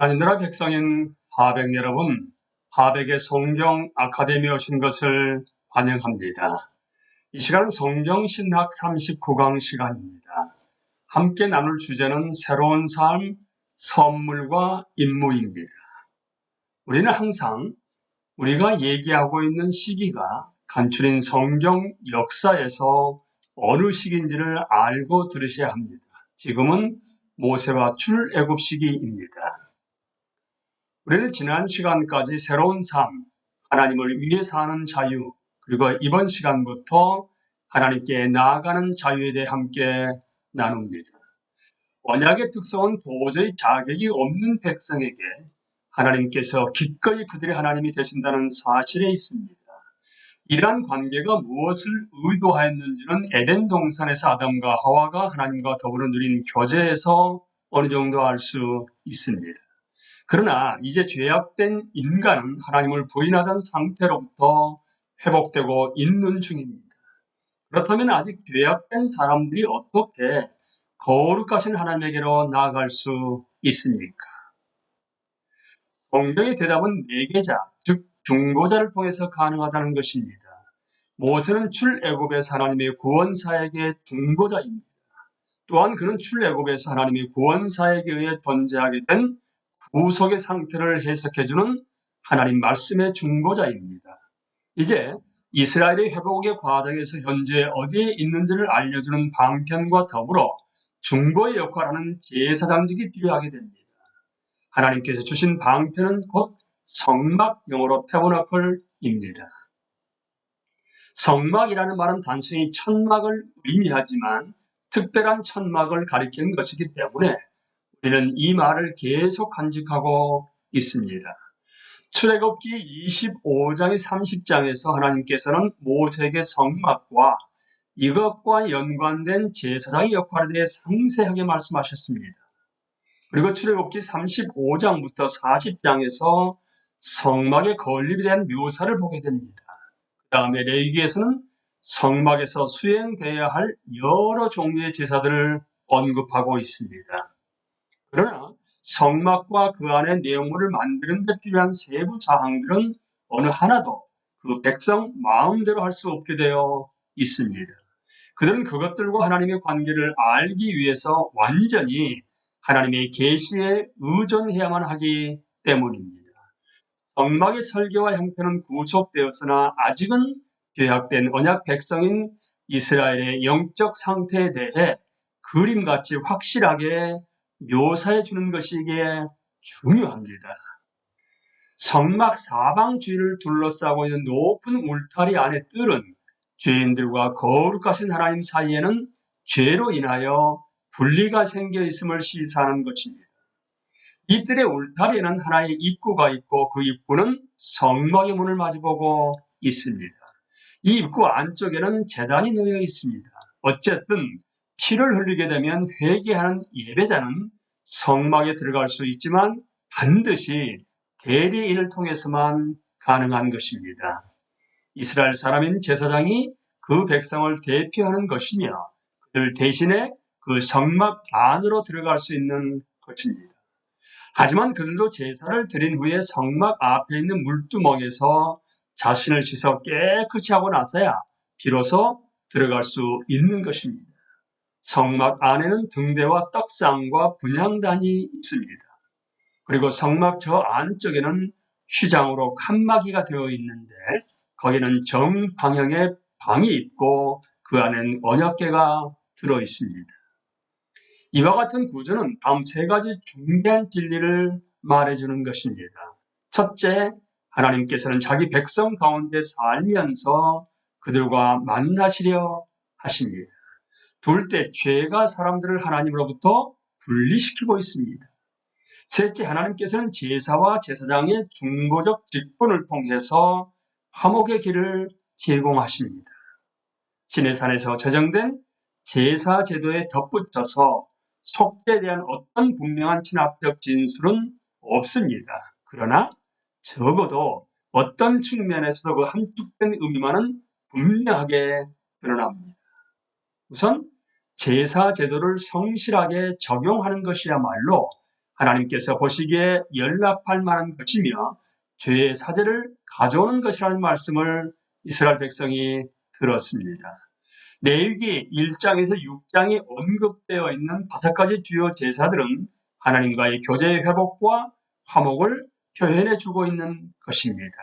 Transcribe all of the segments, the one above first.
하나님 나라 백성인 하백 여러분, 하백의 성경 아카데미에 오신 것을 환영합니다. 이 시간은 성경 신학 39강 시간입니다. 함께 나눌 주제는 새로운 삶, 선물과 임무입니다. 우리는 항상 우리가 얘기하고 있는 시기가 간추린 성경 역사에서 어느 시기인지를 알고 들으셔야 합니다. 지금은 모세와 출애굽 시기입니다. 우리는 지난 시간까지 새로운 삶, 하나님을 위해 사는 자유, 그리고 이번 시간부터 하나님께 나아가는 자유에 대해 함께 나눕니다. 언약의 특성은 도저히 자격이 없는 백성에게 하나님께서 기꺼이 그들의 하나님이 되신다는 사실에 있습니다. 이러한 관계가 무엇을 의도하였는지는 에덴 동산에서 아담과 하와가 하나님과 더불어 누린 교제에서 어느 정도 알 수 있습니다. 그러나 이제 죄악된 인간은 하나님을 부인하던 상태로부터 회복되고 있는 중입니다. 그렇다면 아직 죄악된 사람들이 어떻게 거룩하신 하나님에게로 나아갈 수 있습니까? 성경의 대답은 매개자, 즉 중보자를 통해서 가능하다는 것입니다. 모세는 출애굽에서 하나님의 구원사에게 중보자입니다. 또한 그는 출애굽에서 하나님의 구원사에게 의해 존재하게 된 구속의 상태를 해석해주는 하나님 말씀의 중보자입니다. 이제 이스라엘의 회복의 과정에서 현재 어디에 있는지를 알려주는 방편과 더불어 중보의 역할을 하는 제사장직이 필요하게 됩니다. 하나님께서 주신 방편은 곧 성막, 영어로 태버나클입니다. 성막이라는 말은 단순히 천막을 의미하지만 특별한 천막을 가리키는 것이기 때문에 우리는 이 말을 계속 간직하고 있습니다. 출애굽기 25장의 30장에서 하나님께서는 모세에게 성막과 이것과 연관된 제사장의 역할에 대해 상세하게 말씀하셨습니다. 그리고 출애굽기 35장부터 40장에서 성막의 건립에 대한 묘사를 보게 됩니다. 그 다음에 레위기에서는 성막에서 수행되어야 할 여러 종류의 제사들을 언급하고 있습니다. 그러나 성막과 그 안의 내용물을 만드는 데 필요한 세부 사항들은 어느 하나도 그 백성 마음대로 할 수 없게 되어 있습니다. 그들은 그것들과 하나님의 관계를 알기 위해서 완전히 하나님의 계시에 의존해야만 하기 때문입니다. 성막의 설계와 형태는 구속되었으나 아직은 죄악된 언약 백성인 이스라엘의 영적 상태에 대해 그림같이 확실하게 묘사해 주는 것이 이게 중요합니다. 성막 사방 주위를 둘러싸고 있는 높은 울타리 안의 뜰은 죄인들과 거룩하신 하나님 사이에는 죄로 인하여 분리가 생겨 있음을 시사하는 것입니다. 이 뜰의 울타리에는 하나의 입구가 있고 그 입구는 성막의 문을 마주보고 있습니다. 이 입구 안쪽에는 제단이 놓여 있습니다. 어쨌든 피를 흘리게 되면 회개하는 예배자는 성막에 들어갈 수 있지만 반드시 대리인을 통해서만 가능한 것입니다. 이스라엘 사람인 제사장이 그 백성을 대표하는 것이며 그들 대신에 그 성막 안으로 들어갈 수 있는 것입니다. 하지만 그들도 제사를 드린 후에 성막 앞에 있는 물두멍에서 자신을 씻어 깨끗이 하고 나서야 비로소 들어갈 수 있는 것입니다. 성막 안에는 등대와 떡상과 분향단이 있습니다. 그리고 성막 저 안쪽에는 휘장으로 칸막이가 되어 있는데 거기는 정방향의 방이 있고 그 안엔 언약궤가 들어 있습니다. 이와 같은 구조는 다음 세 가지 중대한 진리를 말해주는 것입니다. 첫째, 하나님께서는 자기 백성 가운데 살면서 그들과 만나시려 하십니다. 둘째, 죄가 사람들을 하나님으로부터 분리시키고 있습니다. 셋째, 하나님께서는 제사와 제사장의 중보적 직분을 통해서 화목의 길을 제공하십니다. 시내산에서 제정된 제사 제도에 덧붙여서 속죄에 대한 어떤 분명한 신학적 진술은 없습니다. 그러나 적어도 어떤 측면에서도 그 함축된 의미만은 분명하게 드러납니다. 우선 제사 제도를 성실하게 적용하는 것이야말로 하나님께서 보시기에 연락할 만한 것이며 죄의 사죄를 가져오는 것이라는 말씀을 이스라엘 백성이 들었습니다. 레위기 1장에서 6장에 언급되어 있는 5가지 주요 제사들은 하나님과의 교제의 회복과 화목을 표현해 주고 있는 것입니다.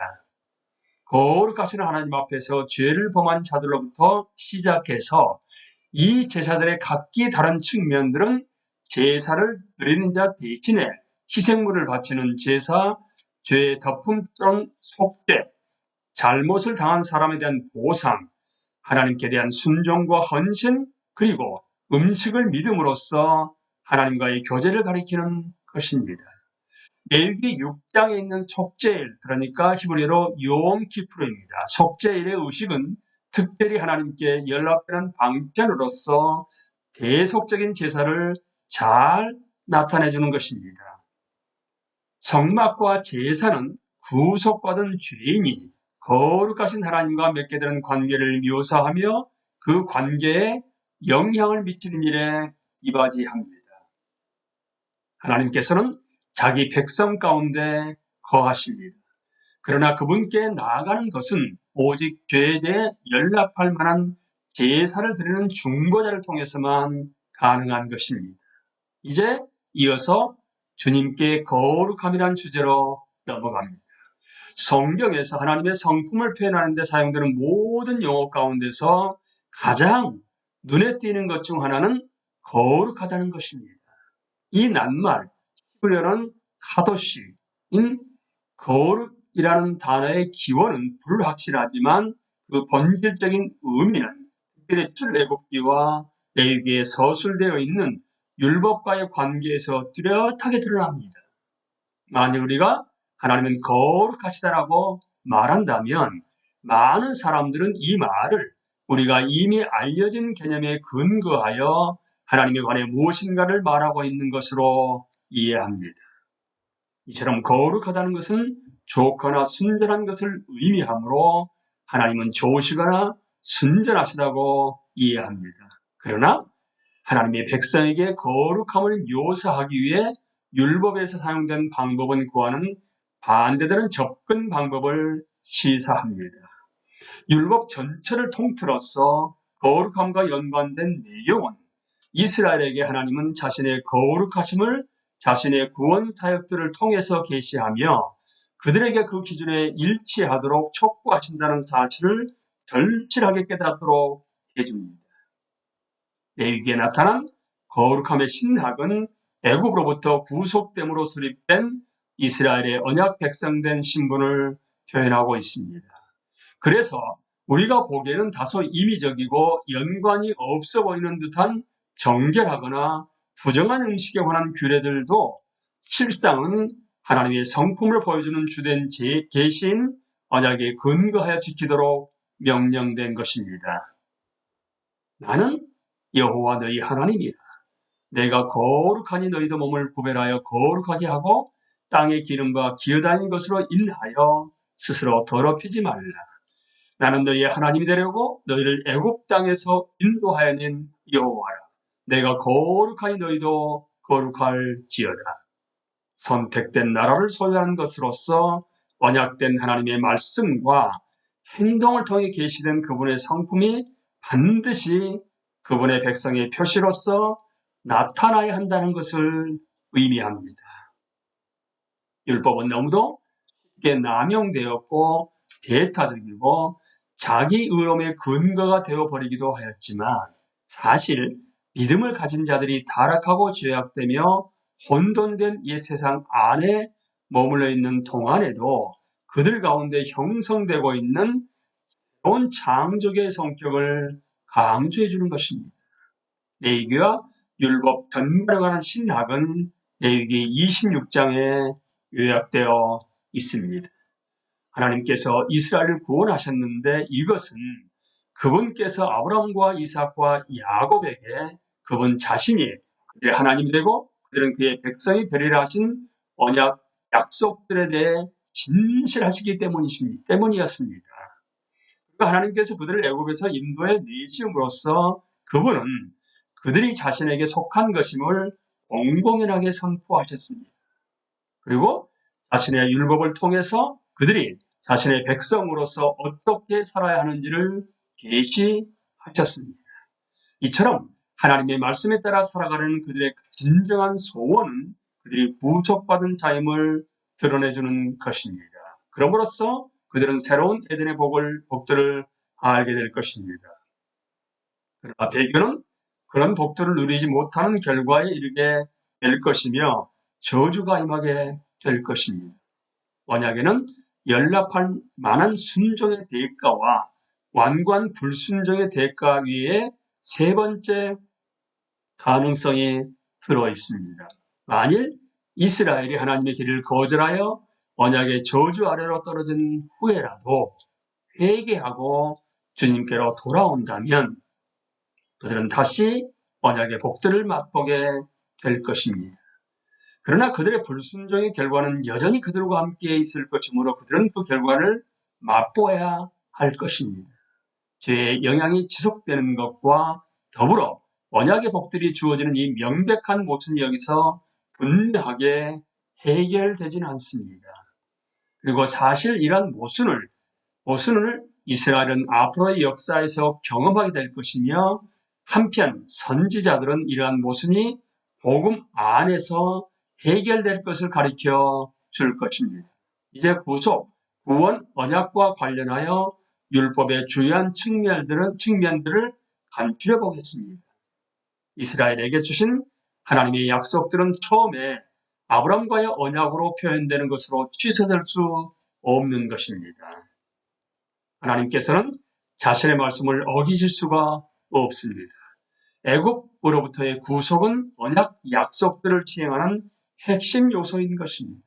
거룩하신 하나님 앞에서 죄를 범한 자들로부터 시작해서 이 제사들의 각기 다른 측면들은 제사를 드리는 자 대신에 희생물을 바치는 제사, 죄의 덮음 또는 속죄, 잘못을 당한 사람에 대한 보상, 하나님께 대한 순종과 헌신, 그리고 음식을 믿음으로써 하나님과의 교제를 가리키는 것입니다. 레위기 6장에 있는 속죄일, 그러니까 히브리어로 욤 키푸르입니다. 속죄일의 의식은 특별히 하나님께 연락되는 방편으로서 대속적인 제사를 잘 나타내주는 것입니다. 성막과 제사는 구속받은 죄인이 거룩하신 하나님과 맺게 되는 관계를 묘사하며 그 관계에 영향을 미치는 일에 이바지합니다. 하나님께서는 자기 백성 가운데 거하십니다. 그러나 그분께 나아가는 것은 오직 죄에 대해 연락할 만한 제사를 드리는 중보자를 통해서만 가능한 것입니다. 이제 이어서 주님께 거룩함이란 주제로 넘어갑니다. 성경에서 하나님의 성품을 표현하는 데 사용되는 모든 용어 가운데서 가장 눈에 띄는 것 중 하나는 거룩하다는 것입니다. 이 낱말, 히브리어는 카도시인 거룩이라는 단어의 기원은 불확실하지만 그 본질적인 의미는 특별히 출애굽기와 레위기에 서술되어 있는 율법과의 관계에서 뚜렷하게 드러납니다. 만약 우리가 하나님은 거룩하시다라고 말한다면 많은 사람들은 이 말을 우리가 이미 알려진 개념에 근거하여 하나님에 관해 무엇인가를 말하고 있는 것으로 이해합니다. 이처럼 거룩하다는 것은 좋거나 순전한 것을 의미하므로 하나님은 좋으시거나 순전하시다고 이해합니다. 그러나 하나님의 백성에게 거룩함을 묘사하기 위해 율법에서 사용된 방법은 그와는 반대되는 접근 방법을 시사합니다. 율법 전체를 통틀어서 거룩함과 연관된 내용은 이스라엘에게 하나님은 자신의 거룩하심을 자신의 구원 사역들을 통해서 계시하며 그들에게 그 기준에 일치하도록 촉구하신다는 사실을 절실하게 깨닫도록 해줍니다. 레위기에 나타난 거룩함의 신학은 애굽으로부터 구속됨으로 수립된 이스라엘의 언약 백성된 신분을 표현하고 있습니다. 그래서 우리가 보기에는 다소 임의적이고 연관이 없어 보이는 듯한 정결하거나 부정한 음식에 관한 규례들도 실상은 하나님의 성품을 보여주는 주된 계신 언약에 근거하여 지키도록 명령된 것입니다. 나는 여호와 너희 하나님이라. 내가 거룩하니 너희도 몸을 구별하여 거룩하게 하고 땅의 기름과 기어다니는 것으로 인하여 스스로 더럽히지 말라. 나는 너희의 하나님이 되려고 너희를 애굽 땅에서 인도하여 낸 여호와라. 내가 거룩하니 너희도 거룩할지어다. 선택된 나라를 소유하는 것으로서 언약된 하나님의 말씀과 행동을 통해 계시된 그분의 성품이 반드시 그분의 백성의 표시로서 나타나야 한다는 것을 의미합니다. 율법은 너무도 쉽게 남용되었고 배타적이고 자기 의로움의 근거가 되어버리기도 하였지만 사실 믿음을 가진 자들이 타락하고 죄악되며 혼돈된 이 세상 안에 머물러 있는 동안에도 그들 가운데 형성되고 있는 새로운 창조의 성격을 강조해 주는 것입니다. 레위기와 율법 전반에 관한 신학은 레위기 26장에 요약되어 있습니다. 하나님께서 이스라엘을 구원하셨는데 이것은 그분께서 아브라함과 이삭과 야곱에게 그분 자신이 그들의 하나님이 되고 그들은 그의 백성이 되리라 하신 언약 약속들에 대해 진실하시기 때문이었습니다. 하나님께서 그들을 애굽에서 인도해 내심으로써 그분은 그들이 자신에게 속한 것임을 공공연하게 선포하셨습니다. 그리고 자신의 율법을 통해서 그들이 자신의 백성으로서 어떻게 살아야 하는지를 계시하셨습니다. 이처럼 하나님의 말씀에 따라 살아가는 그들의 진정한 소원은 그들이 구속받은 자임을 드러내주는 것입니다. 그럼으로써 그들은 새로운 에덴의 복들을 알게 될 것입니다. 그러나 배교는 그런 복들을 누리지 못하는 결과에 이르게 될 것이며 저주가 임하게 될 것입니다. 언약에는 연락할 만한 순종의 대가와 완고한 불순종의 대가 위에 세 번째 가능성이 들어 있습니다. 만일 이스라엘이 하나님의 길을 거절하여 언약의 저주 아래로 떨어진 후에라도 회개하고 주님께로 돌아온다면 그들은 다시 언약의 복들을 맛보게 될 것입니다. 그러나 그들의 불순종의 결과는 여전히 그들과 함께 있을 것이므로 그들은 그 결과를 맛보아야 할 것입니다. 죄의 영향이 지속되는 것과 더불어 언약의 복들이 주어지는 이 명백한 모순이 여기서 분명하게 해결되지는 않습니다. 그리고 사실 이러한 모순을 이스라엘은 앞으로의 역사에서 경험하게 될 것이며 한편 선지자들은 이러한 모순이 복음 안에서 해결될 것을 가리켜 줄 것입니다. 이제 구속, 구원, 언약과 관련하여 율법의 주요한 측면들을 간추려 보겠습니다. 이스라엘에게 주신 하나님의 약속들은 처음에 아브라함과의 언약으로 표현되는 것으로 취소될 수 없는 것입니다. 하나님께서는 자신의 말씀을 어기실 수가 없습니다. 애굽으로부터의 구속은 언약 약속들을 시행하는 핵심 요소인 것입니다.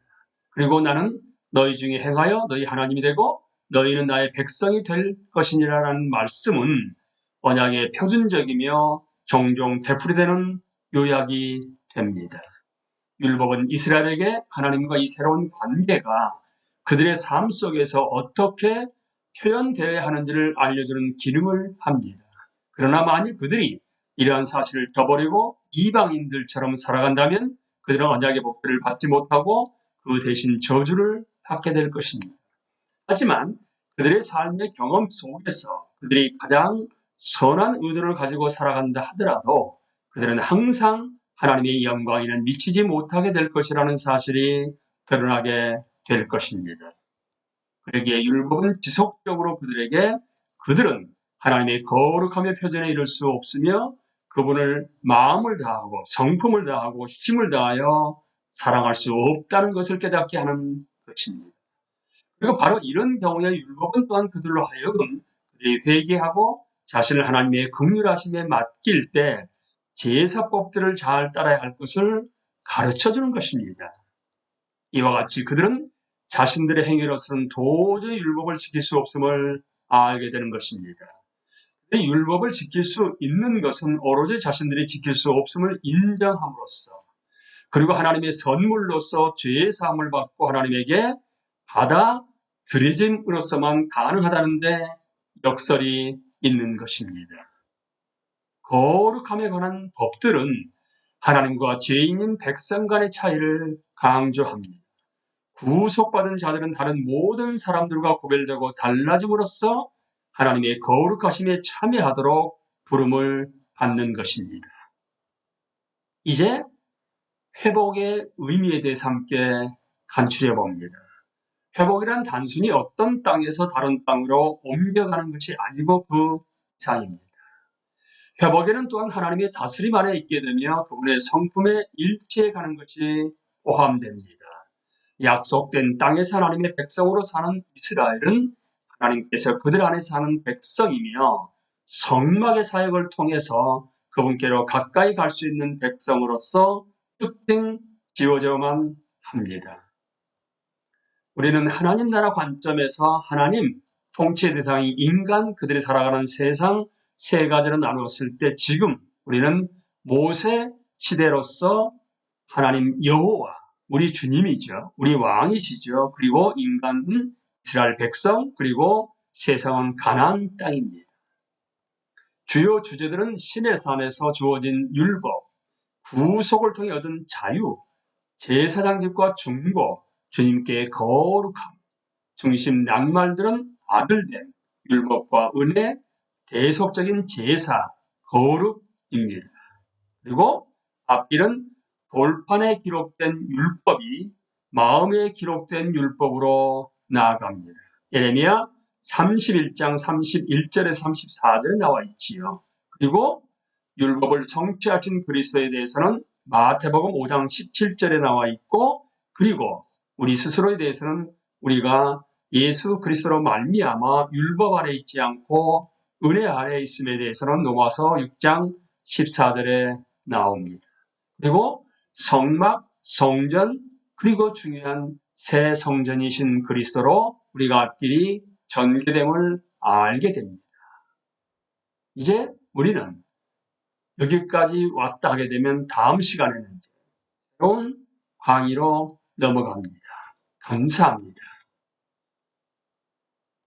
그리고 나는 너희 중에 행하여 너희 하나님이 되고 너희는 나의 백성이 될 것이니라라는 말씀은 언약의 표준적이며 종종 되풀이되는 요약이 됩니다. 율법은 이스라엘에게 하나님과 이 새로운 관계가 그들의 삶 속에서 어떻게 표현되어야 하는지를 알려주는 기능을 합니다. 그러나 만일 그들이 이러한 사실을 저버리고 이방인들처럼 살아간다면 그들은 언약의 복들을 받지 못하고 그 대신 저주를 받게 될 것입니다. 하지만 그들의 삶의 경험 속에서 그들이 가장 선한 의도를 가지고 살아간다 하더라도 그들은 항상 하나님의 영광에는 미치지 못하게 될 것이라는 사실이 드러나게 될 것입니다. 그러기에 율법은 지속적으로 그들은 하나님의 거룩함의 표준에 이를 수 없으며 그분을 마음을 다하고 성품을 다하고 힘을 다하여 사랑할 수 없다는 것을 깨닫게 하는 것입니다. 그리고 바로 이런 경우에 율법은 또한 그들로 하여금 그들이 회개하고 자신을 하나님의 긍휼하심에 맡길 때 제사법들을 잘 따라야 할 것을 가르쳐주는 것입니다. 이와 같이 그들은 자신들의 행위로서는 도저히 율법을 지킬 수 없음을 알게 되는 것입니다. 율법을 지킬 수 있는 것은 오로지 자신들이 지킬 수 없음을 인정함으로써 그리고 하나님의 선물로서 죄의 사함을 받고 하나님에게 받아들여짐으로써만 가능하다는데 역설이 있는 것입니다. 거룩함에 관한 법들은 하나님과 죄인인 백성 간의 차이를 강조합니다. 구속받은 자들은 다른 모든 사람들과 구별되고 달라짐으로써 하나님의 거룩하심에 참여하도록 부름을 받는 것입니다. 이제 회복의 의미에 대해서 함께 간추려 봅니다. 회복이란 단순히 어떤 땅에서 다른 땅으로 옮겨가는 것이 아니고 그 이상입니다. 회복에는 또한 하나님의 다스림 안에 있게 되며 그분의 성품에 일치해 가는 것이 포함됩니다. 약속된 땅에서 하나님의 백성으로 사는 이스라엘은 하나님께서 그들 안에 사는 백성이며 성막의 사역을 통해서 그분께로 가까이 갈 수 있는 백성으로서 특징 지어져만 합니다. 우리는 하나님 나라 관점에서 하나님 통치의 대상이 인간 그들이 살아가는 세상 세 가지로 나누었을 때 지금 우리는 모세 시대로서 하나님 여호와 우리 주님이죠. 우리 왕이시죠. 그리고 인간은 이스라엘 백성 그리고 세상은 가나안 땅입니다. 주요 주제들은 시내산에서 주어진 율법, 구속을 통해 얻은 자유, 제사장직과 중보, 주님께 거룩함, 중심 낭말들은 아들됨, 율법과 은혜, 대속적인 제사, 거룩입니다. 그리고 앞길은 돌판에 기록된 율법이 마음에 기록된 율법으로 나아갑니다. 예레미야 31장 31절에 34절에 나와 있지요. 그리고 율법을 성취하신 그리스도에 대해서는 마태복음 5장 17절에 나와 있고, 그리고 우리 스스로에 대해서는 우리가 예수 그리스도로 말미암아 율법 아래 있지 않고 은혜 아래 있음에 대해서는 로마서 6장 14절에 나옵니다. 그리고 성막, 성전, 그리고 중요한 새 성전이신 그리스도로 우리가 앞길이 전개됨을 알게 됩니다. 이제 우리는 여기까지 왔다 하게 되면 다음 시간에는 새로운 강의로 넘어갑니다. 감사합니다.